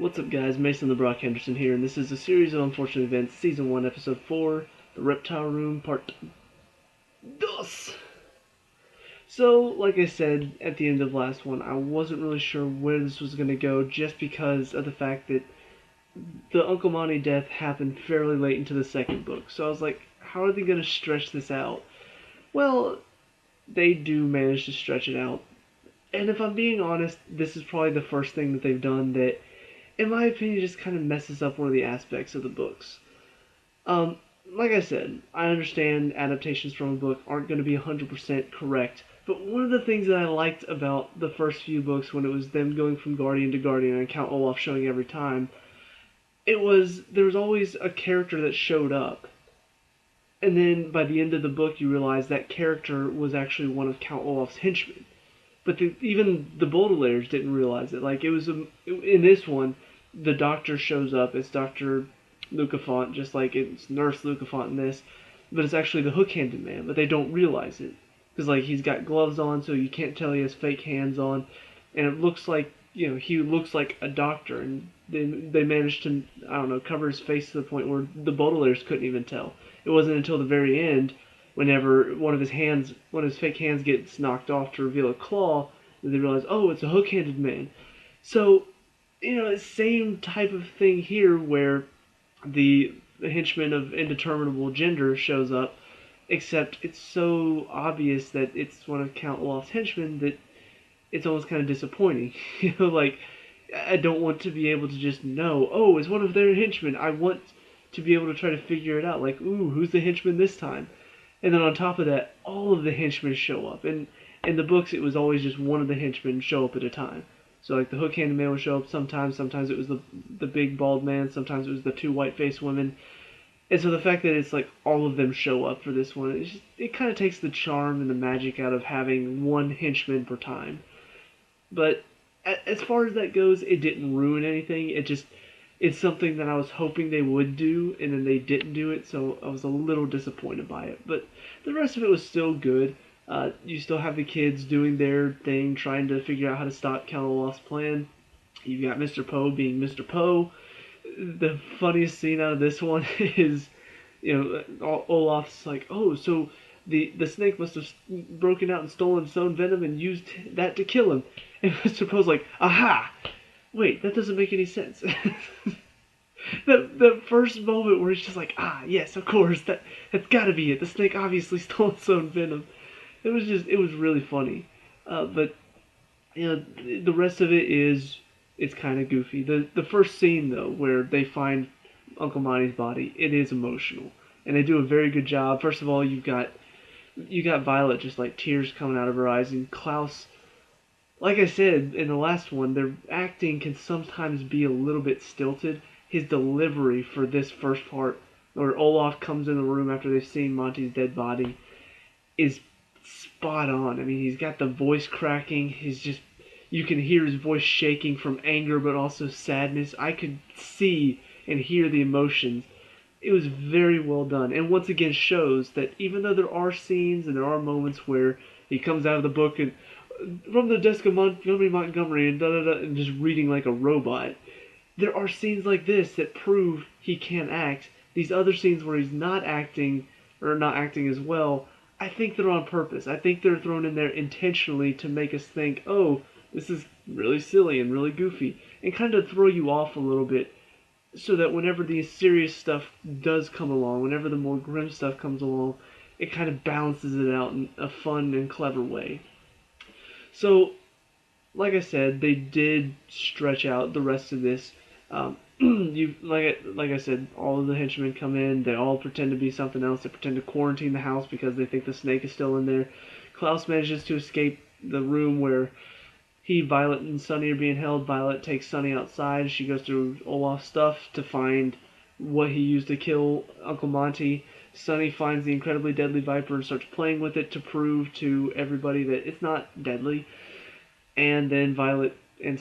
What's up, guys? Mason the Brock Henderson here, and this is a series of unfortunate events, Season 1, Episode 4, The Reptile Room, Part 2. So, like I said at the end of last one, I wasn't really sure where this was going to go just because of the fact that the Uncle Monty death happened fairly late into the second book. So I was like, how are they going to stretch this out? Well, they do manage to stretch it out. And if I'm being honest, this is probably the first thing that they've done that, in my opinion, just kind of messes up one of the aspects of the books. Um, like I said, I understand adaptations from a book aren't going to be 100% correct, but one of the things that I liked about the first few books when it was them going from Guardian to Guardian and Count Olaf showing every time, it was there was always a character that showed up. And then by the end of the book, you realize that character was actually one of Count Olaf's henchmen. But even the Baudelaires didn't realize it. Like, in this one, the doctor shows up. It's Dr. Lucafont, just like it's Nurse Lucafont in this. But it's actually the hook-handed man, but they don't realize it. Because, like, he's got gloves on, so you can't tell he has fake hands on. And it looks like, he looks like a doctor. And they managed to, I don't know, cover his face to the point where the Baudelaires couldn't even tell. It wasn't until the very end, whenever one of his fake hands gets knocked off to reveal a claw, that they realize, oh, it's a hook-handed man. So, same type of thing here where the henchman of indeterminable gender shows up, except it's so obvious that it's one of Count Olaf's henchmen that it's almost kind of disappointing. Like, I don't want to be able to just know, oh, it's one of their henchmen. I want to be able to try to figure it out. Like, ooh, who's the henchman this time? And then on top of that, all of the henchmen show up. And in the books, it was always just one of the henchmen show up at a time. So, like, the hook-handed man would show up sometimes. Sometimes it was the big bald man. Sometimes it was the two white-faced women. And so the fact that it's like all of them show up for this one, it kind of takes the charm and the magic out of having one henchman per time. But as far as that goes, it didn't ruin anything. It's something that I was hoping they would do, and then they didn't do it, so I was a little disappointed by it. But the rest of it was still good. You still have the kids doing their thing, trying to figure out how to stop Count Olaf's plan. You've got Mr. Poe being Mr. Poe. The funniest scene out of this one is, Olaf's like, oh, so the snake must have broken out and stolen its own venom and used that to kill him. And Mr. Poe's like, aha! Wait, that doesn't make any sense. The first moment where it's just like, ah, yes, of course, that's gotta be it. The snake obviously stole its own venom. It was really funny. But, the rest of it's kind of goofy. The first scene, though, where they find Uncle Monty's body, it is emotional. And they do a very good job. First of all, you got Violet just like tears coming out of her eyes, and Klaus, like I said in the last one, their acting can sometimes be a little bit stilted. His delivery for this first part, where Olaf comes in the room after they've seen Monty's dead body, is spot on. I mean, he's got the voice cracking. You can hear his voice shaking from anger, but also sadness. I could see and hear the emotions. It was very well done, and once again shows that even though there are scenes and there are moments where he comes out of the book and from the desk of Montgomery and da da da and just reading like a robot, there are scenes like this that prove he can act. These other scenes where he's not acting or not acting as well, I think they're on purpose. I think they're thrown in there intentionally to make us think, oh, this is really silly and really goofy, and kind of throw you off a little bit so that whenever the serious stuff does come along, whenever the more grim stuff comes along, it kind of balances it out in a fun and clever way. So, like I said, they did stretch out the rest of this. Like I said, all of the henchmen come in. They all pretend to be something else. They pretend to quarantine the house because they think the snake is still in there. Klaus manages to escape the room where Violet, and Sunny are being held. Violet takes Sunny outside. She goes through Olaf's stuff to find what he used to kill Uncle Monty. Sunny finds the incredibly deadly viper and starts playing with it to prove to everybody that it's not deadly. And then Violet and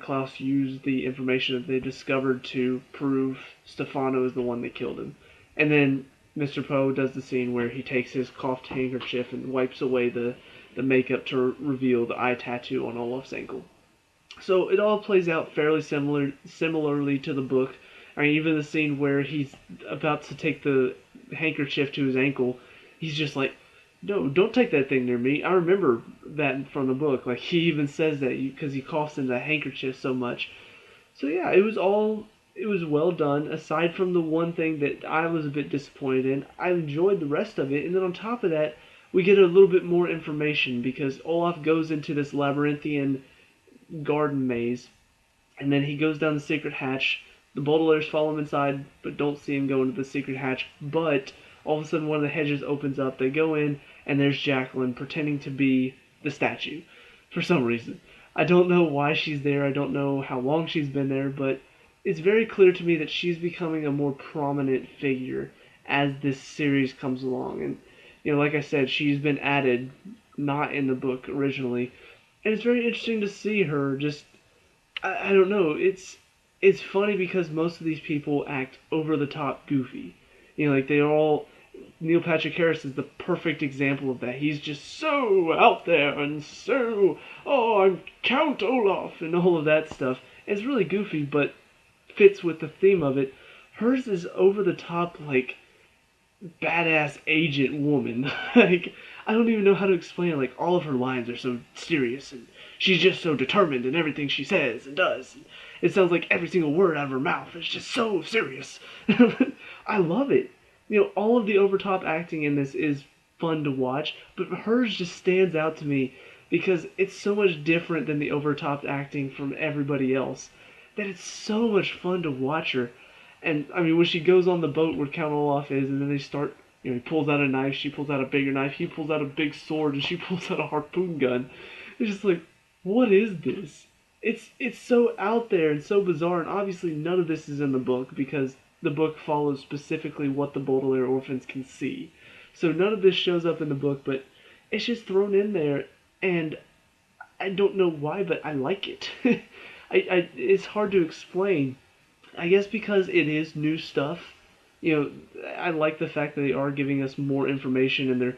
Klaus use the information that they discovered to prove Stefano is the one that killed him. And then Mr. Poe does the scene where he takes his coughed handkerchief and wipes away the makeup to reveal the eye tattoo on Olaf's ankle. So it all plays out fairly similarly to the book. I mean, even the scene where he's about to take the handkerchief to his ankle, he's just like, "No, don't take that thing near me." I remember that from the book. Like he even says that because he coughs into the handkerchief so much. So yeah, it was well done. Aside from the one thing that I was a bit disappointed in, I enjoyed the rest of it. And then on top of that, we get a little bit more information because Olaf goes into this labyrinthian garden maze, and then he goes down the secret hatch. The Baudelaires follow him inside, but don't see him go into the secret hatch. But all of a sudden, one of the hedges opens up. They go in, and there's Jacqueline pretending to be the statue for some reason. I don't know why she's there. I don't know how long she's been there, but it's very clear to me that she's becoming a more prominent figure as this series comes along. And like I said, she's been added, not in the book originally, and it's very interesting to see her just I don't know. It's funny because most of these people act over the top goofy. Like they all. Neil Patrick Harris is the perfect example of that. He's just so out there and so, oh, I'm Count Olaf and all of that stuff. It's really goofy, but fits with the theme of it. Hers is over the top, like badass agent woman. Like I don't even know how to explain it. Like all of her lines are so serious and she's just so determined in everything she says and does. It sounds like every single word out of her mouth is just so serious. I love it. All of the overtop acting in this is fun to watch, but hers just stands out to me because it's so much different than the overtop acting from everybody else that it's so much fun to watch her. And I mean, when she goes on the boat where Count Olaf is, and then they start, he pulls out a knife, she pulls out a bigger knife, he pulls out a big sword, and she pulls out a harpoon gun. It's just like, what is this? It's so out there and so bizarre, and obviously none of this is in the book because the book follows specifically what the Baudelaire orphans can see. So none of this shows up in the book, but it's just thrown in there, and I don't know why, but I like it. It's hard to explain. I guess because it is new stuff. I like the fact that they are giving us more information, and they're,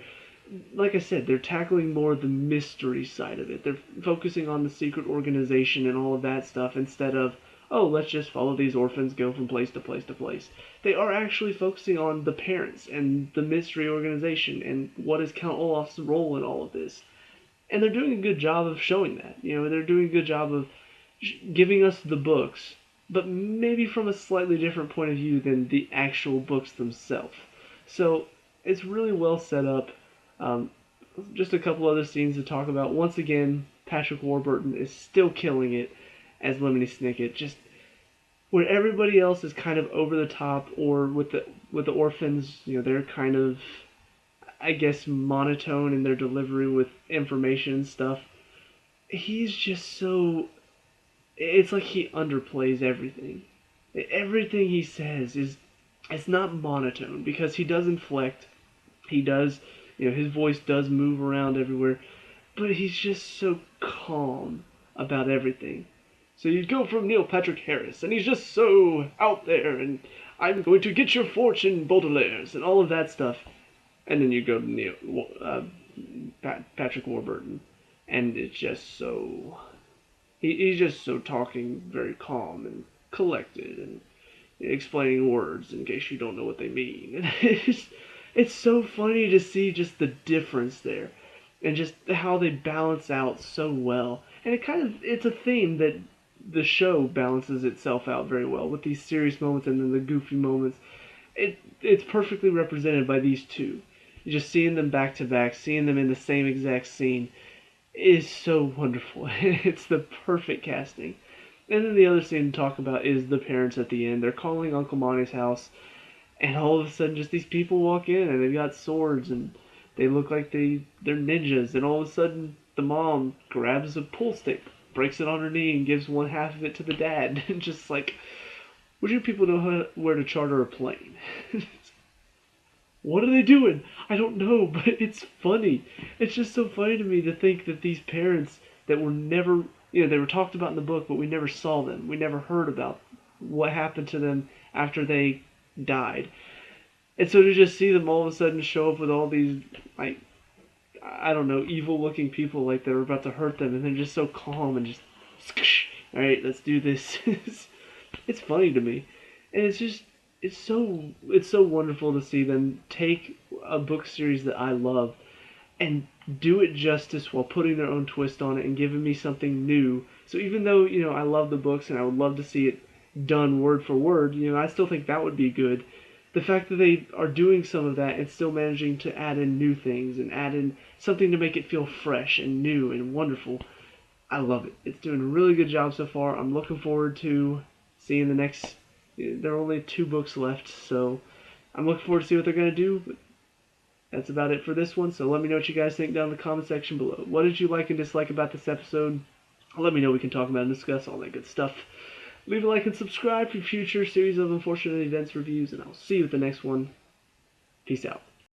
like I said, they're tackling more of the mystery side of it. They're focusing on the secret organization and all of that stuff instead of, oh, let's just follow these orphans, go from place to place to place. They are actually focusing on the parents and the mystery organization and what is Count Olaf's role in all of this. And they're doing a good job of showing that. They're doing a good job of giving us the books, but maybe from a slightly different point of view than the actual books themselves. So it's really well set up. Just a couple other scenes to talk about. Once again, Patrick Warburton is still killing it as Lemony Snicket. Just where everybody else is kind of over the top, or with the orphans, they're kind of, I guess, monotone in their delivery with information and stuff. He's just so. It's like he underplays everything. Everything he says it's not monotone because he does inflect. He does, his voice does move around everywhere, but he's just so calm about everything. So you go from Neil Patrick Harris, and he's just so out there, and I'm going to get your fortune, Baudelaires, and all of that stuff. And then you go to Patrick Warburton, and it's just so... He's just so talking very calm and collected, and explaining words in case you don't know what they mean. And it's so funny to see just the difference there, and just how they balance out so well. And it's a theme that the show balances itself out very well with these serious moments and then the goofy moments. It's perfectly represented by these two. Just seeing them back to back, seeing them in the same exact scene is so wonderful. It's the perfect casting. And then the other scene to talk about is the parents at the end. They're calling Uncle Monty's house, and all of a sudden just these people walk in and they've got swords and they look like they're ninjas, and all of a sudden the mom grabs a pool stick, breaks it on her knee, and gives one half of it to the dad. And just like, would you people know where to charter a plane? What are they doing? I don't know, but it's funny. It's just so funny to me to think that these parents that were never, they were talked about in the book, but we never saw them. We never heard about what happened to them after they died. And so to just see them all of a sudden show up with all these, like, I don't know, evil-looking people like they're about to hurt them, and they're just so calm and just, all right, let's do this. It's funny to me, and it's so wonderful to see them take a book series that I love and do it justice while putting their own twist on it and giving me something new. So even though, I love the books and I would love to see it done word for word, I still think that would be good. The fact that they are doing some of that and still managing to add in new things and add in something to make it feel fresh and new and wonderful, I love it. It's doing a really good job so far. I'm looking forward to seeing the next. There are only 2 books left, so I'm looking forward to see what they're going to do. But that's about it for this one, so let me know what you guys think down in the comment section below. What did you like and dislike about this episode? Let me know, we can talk about and discuss all that good stuff. Leave a like and subscribe for future series of unfortunate events reviews, and I'll see you at the next one. Peace out.